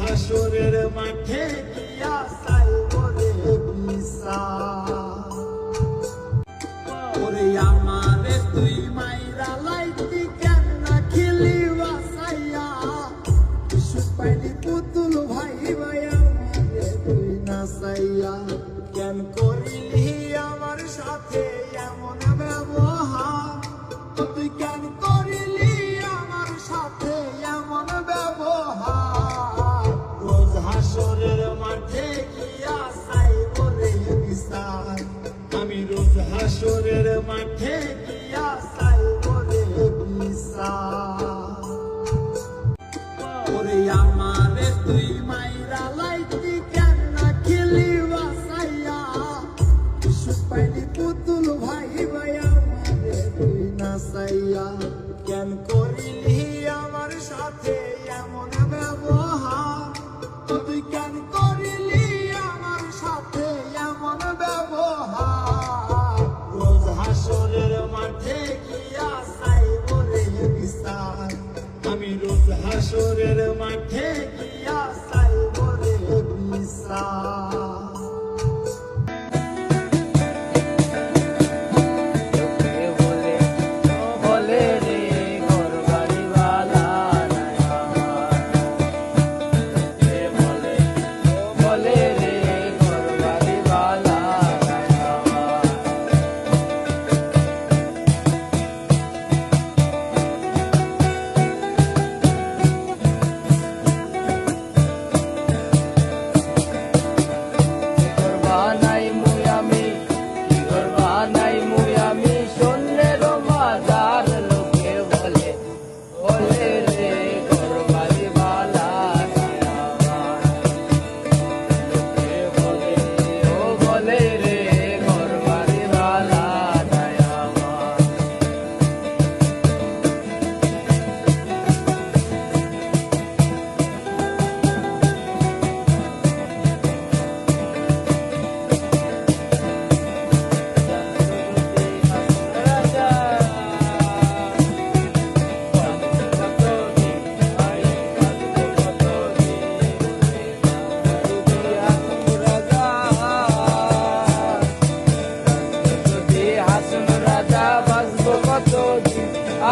হাসরের মাঠে গিয়া চাইব রে বিচার। ওরে আমারে তুই মাইরা লাইতি কেন না খেলি বাসাইয়া, সুখ পাইলি পুতুল ভাই ভাই আমারে তুই নাচাইয়া। কেন করিলি আমার সাথে এমন ব্যবহার, তুই কেন করিলি আমার সাথে এমন ব্যবহার। রোজ হাসরের মাঠে গিয়া চাইব রে বিচার, আমি রোজ হাসরের মাঠে গিয়া চাইব রে বিচার। ওরে আমারে তুই মাইরা লাইতি কেন না খেলি বাসাইয়া, সুখ পাইলি পুতুল ভাই ভাই আমারে তুই নাচাইয়া। কেন করিলি আমার সাথে এমন ব্যবহার, তুই কেন করিলি আমার সাথে এমন ব্যবহার। রোজ হাসরের মাঠে গিয়া চাইব রে বিচার, আমি রোজ হাসরের মাঠে গিয়া চাইব রে বিচার।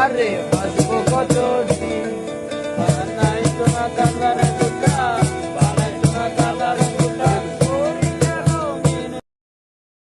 আরে বাঁচবো কত